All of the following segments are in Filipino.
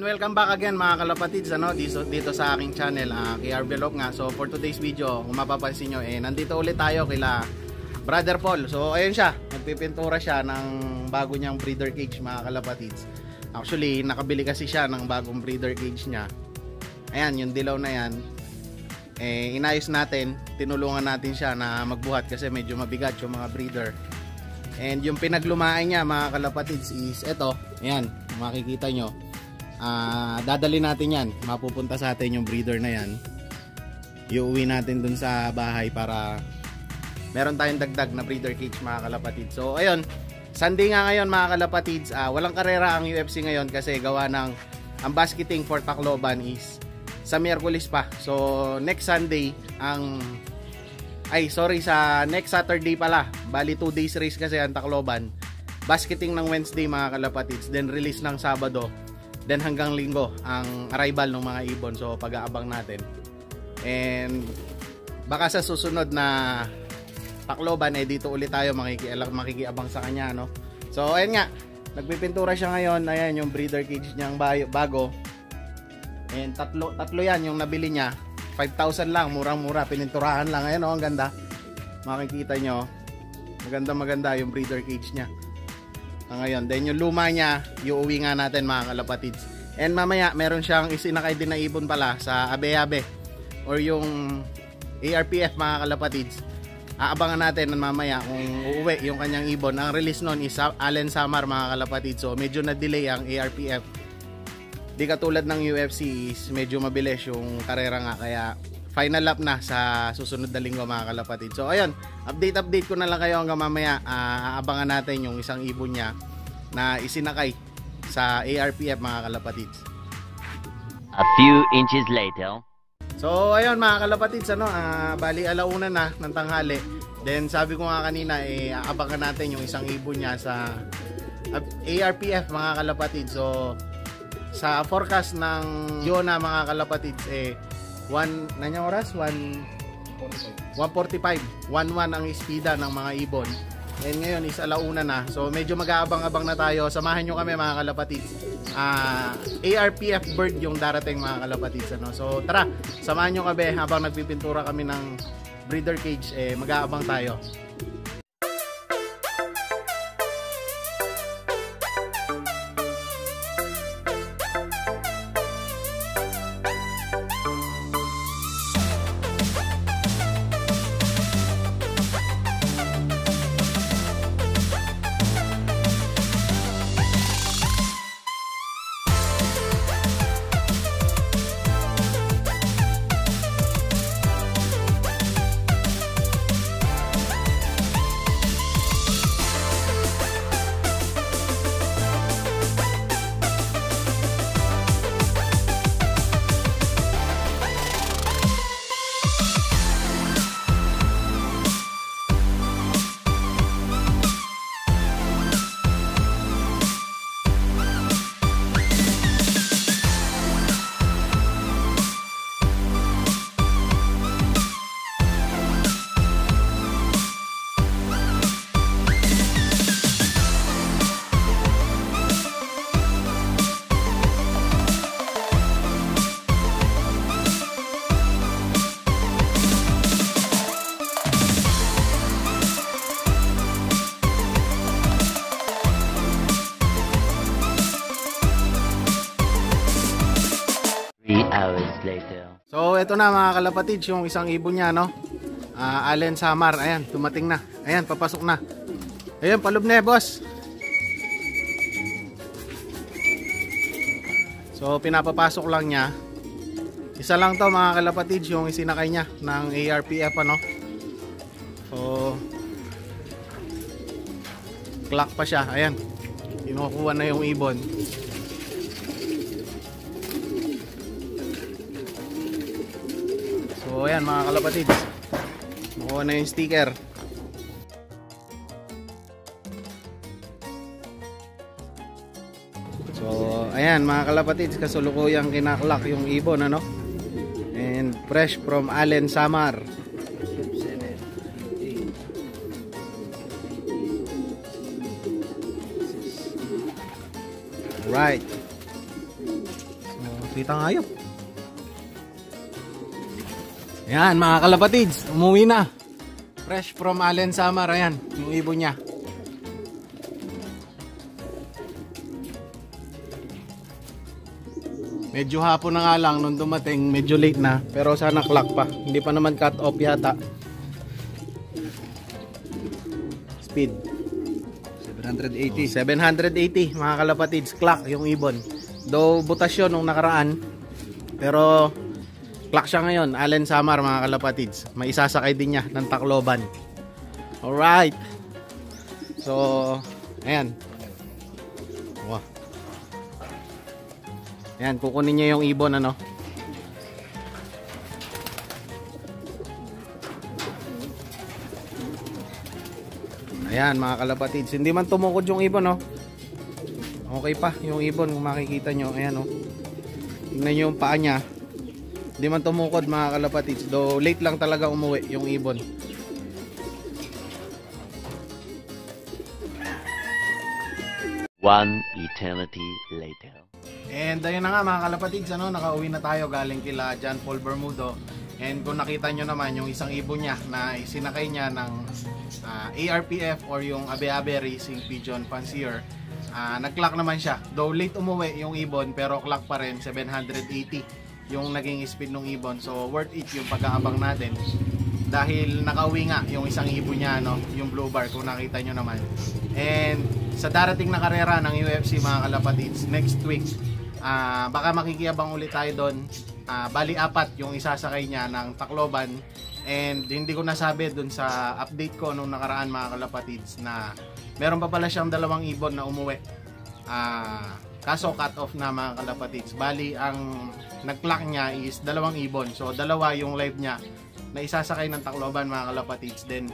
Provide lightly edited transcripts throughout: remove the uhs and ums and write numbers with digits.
welcome back again mga kalapatids dito sa aking channel, KR Vlog nga. So for today's video, kung mapapansin nyo, nandito ulit tayo kila Brother Paul. So ayun siya, nagpipintura siya ng bago niyang breeder cage mga kalapatids. Actually, nakabili kasi siya ng bagong breeder cage niya. Ayan, yung dilaw na yan, inayos natin, tinulungan natin siya na magbuhat kasi medyo mabigat yung mga breeder. And yung pinaglumaan niya mga kalapatids is ito, ayan, makikita nyo. Dadali natin yan, mapupunta sa atin yung breeder na yan. Iuwi natin dun sa bahay para meron tayong dagdag na breeder cage mga kalapatids. So ayun, Sunday nga ngayon mga kalapatids, walang karera ang UFC ngayon kasi gawa ng ang basketing for Tacloban is sa Miyerkules pa. So next Sunday sa next Saturday pala, bali 2 days race kasi ang Tacloban. Basketing ng Wednesday mga kalapatids, then release ng Sabado, then hanggang Linggo ang arrival ng mga ibon. So pag-aabang natin. And baka sa susunod na Tacloban dito ulit tayo makikiabang sa kanya, no? So ayun nga, nagpipintura siya ngayon. Ayan yung breeder cage niyang bago. And tatlo yan yung nabili niya. 5,000 lang, murang-mura, pininturahan lang. Ayan ang ganda. Makikita nyo, maganda yung breeder cage niya. Ngayon, then yung luma niya, iuwi nga natin mga kalapatids. And mamaya, meron siyang isinakay din na ibon pala sa abe-abe or yung ARPF mga kalapatids. Aabangan natin mamaya kung uuwi yung kanyang ibon. Ang release nun is Allen Samar mga kalapatids. So medyo na-delay ang ARPF. Di katulad ng UFC is medyo mabilis yung karera nga. Kaya final lap na sa susunod na linggo mga kalapatid. So ayun, update ko na lang kayo hanggang mamaya. Aabangan natin yung isang ibon niya na isinakay sa ARPF mga kalapatids. A few inches later. So ayun mga kalapatids, bali alauna na ng tanghali. Then sabi ko nga kanina, aabangan natin yung isang ibon niya sa ARPF mga kalapatids. So sa forecast ng Yona mga kalapatids, 1 nanyang oras? 1:45. 1:1 ang ispida ng mga ibon. And ngayon is alauna na. So medyo mag-aabang-abang na tayo. Samahan nyo kami mga kalapatids. ARPF bird yung darating mga kalapatids. So tara, samahan nyo kami habang nagpipintura kami ng breeder cage. Mag-aabang tayo. Hours later. So ito na mga kalapatids, yung isang ibon niya, no? Allen Samar, ayan, dumating na. Ayan, papasok na. Ayan, palob na boss. So pinapapasok lang niya. Isa lang to mga kalapatids, yung isinakay niya ng ARPF, So clock pa siya, ayan. Kinukuha na yung ibon. So ayan mga kalapatids, makuha na yung sticker. So ayan mga kalapatids, kasulukuyang kinaklak yung ibon, and fresh from Allen Samar. Right. Kitang hayop. Ayan mga kalapatids, umuwi na. Fresh from Allen Samar, ayan, yung ibon niya. Medyo hapon na nga lang nung dumating, medyo late na. Pero sana clock pa, hindi pa naman cut off yata. Speed 780 mga kalapatids, clock yung ibon. Though butas yun nung nakaraan, pero clock siya ngayon. Allen Samar mga kalapatids, may isasakay din niya ng Tacloban. Alright, so ayan. Wow. Ayan, kukunin niya yung ibon ano. Ayan mga kalapatids, hindi man tumukod yung ibon no. Okay pa yung ibon kung makikita nyo. Ayan o, tingnan nyo yung paa nya, hindi man tumukod mga kalapatids. Though late lang talaga umuwi yung ibon. One eternity later. And ayun na nga mga kalapatids, ano, nakauwi na tayo galing kila John Paul Bermudo. And kung nakita nyo naman yung isang ibon niya na isinakay niya ng ARPF or yung Abe-Abe Racing Pigeon Fancier, nag-clock naman siya. Though late umuwi yung ibon, pero clock pa rin, 780 yung naging speed ng ibon. So worth it yung pag-aabang natin. Dahil nakauwi nga yung isang ibon niya, no, yung Blue Bar, kung nakita nyo naman. And sa darating na karera ng UFC mga kalapatids, next week, baka makikiyabang ulit tayo doon. Bali 4 yung isasakay niya ng Tacloban. And hindi ko nasabi doon sa update ko nung nakaraan mga kalapatids na meron pa pala siyang 2 ibon na umuwi. Kaso cut off na mga kalapatids. Bali ang nag-clock niya is 2 ibon. So 2 yung live niya na isasakay ng Tacloban mga kalapatids. Then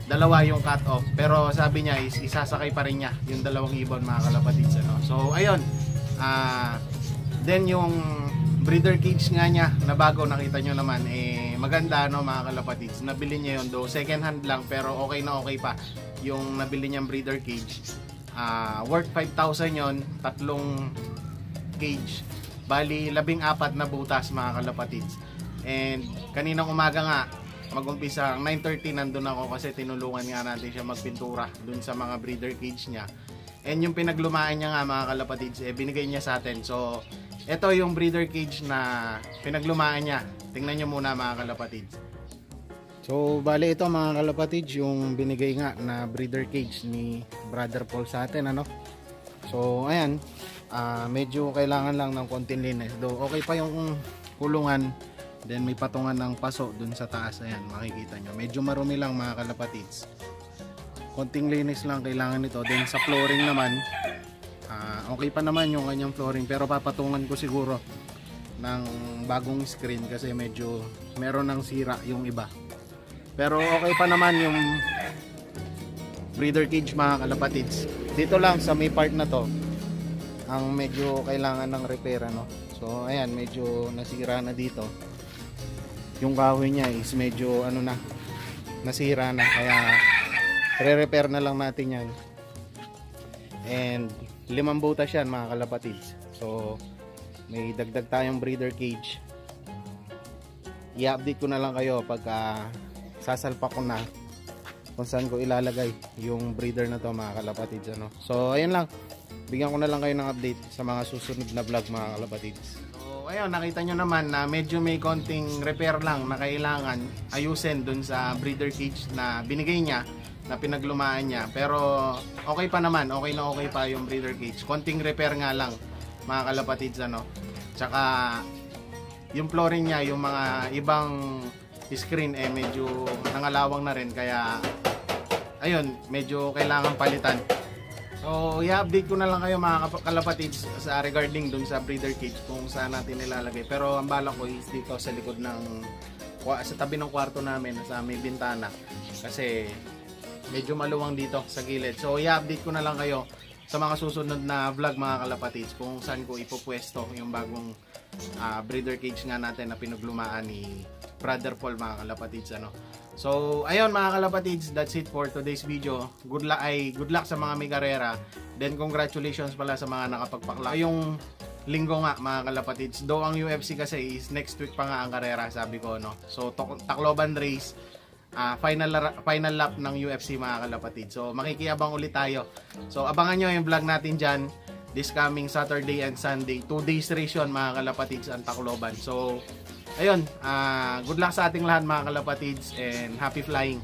2 yung cut off. Pero sabi niya is isasakay pa rin niya yung 2 ibon mga kalapatids ano. So ayun, then yung breeder cage nga niya na bago, nakita nyo naman, maganda no mga kalapatids. Nabili niya yun, though second hand lang, pero okay na okay pa yung nabili niyang breeder cage. Worth 5,000 yon, 3 cage, bali 14 na butas mga kalapatids. And kaninang umaga nga, mag-umpisa 9:30 nandun ako kasi tinulungan nga natin siya magpintura dun sa mga breeder cage niya. And yung pinaglumaan niya nga mga kalapatids, binigay niya sa atin. So ito yung breeder cage na pinaglumaan niya. Tingnan nyo muna mga kalapatids. So bali ito mga kalapatids, yung binigay nga na breeder cage ni Brother Paul sa atin ano. So ayan, medyo kailangan lang ng konting linis. Though okay pa yung kulungan. Then may patungan ng paso dun sa taas. Ayan, makikita nyo. Medyo marumi lang mga kalapatids. Konting linis lang kailangan nito. Then sa flooring naman, okay pa naman yung kanyang flooring, pero papatungan ko siguro ng bagong screen kasi medyo meron ng sira yung iba. Pero okay pa naman yung breeder cage mga kalapatids. Dito lang sa may part na to ang medyo kailangan ng repair ano. So ayan, medyo nasira na dito. Yung kahoy niya is medyo ano na, nasira na, kaya re-repair na lang natin yan. And 5 butas yan mga kalapatids. So may dagdag tayong breeder cage. I-update ko na lang kayo pagka sasalpak ko na kung saan ko ilalagay yung breeder na to mga kalapatids ano. So ayun lang, bigyan ko na lang kayo ng update sa mga susunod na vlog mga kalapatids. So ayun, nakita nyo naman na medyo may konting repair lang na kailangan ayusin dun sa breeder cage na binigay niya, na pinaglumaan niya. Pero okay pa naman, okay na okay pa yung breeder cage. Konting repair nga lang mga kalapatids ano. Tsaka yung flooring niya, yung mga ibang screen medyo nangalawang na rin, kaya ayun, medyo kailangan palitan. So i-update ko na lang kayo mga kalapatids sa regarding dun sa breeder cage kung saan natin nilalagay. Pero ang balak ko is dito sa likod ng, sa tabi ng kwarto namin sa may bintana, kasi medyo maluwang dito sa gilid. So i-update ko na lang kayo sa mga susunod na vlog mga kalapatids kung saan ko ipopwesto yung bagong breeder cage nga natin na pinaglumaan ni Brother Paul mga kalapatids ano. So ayun mga kalapatids, that's it for today's video. Good luck sa mga may karera. Then congratulations pala sa mga nakapagpakla. Yung 5 linggo nga mga kalapatids. Though ang UFC kasi is next week pa nga ang karera, sabi ko, no. So Tacloban race, final lap ng UFC mga kalapatids. So makikiyabang ulit tayo. So abangan nyo yung vlog natin dyan this coming Saturday and Sunday. 2 days race yun mga kalapatids ang Tacloban. So ayun, good luck sa ating lahat mga kalapatids and happy flying.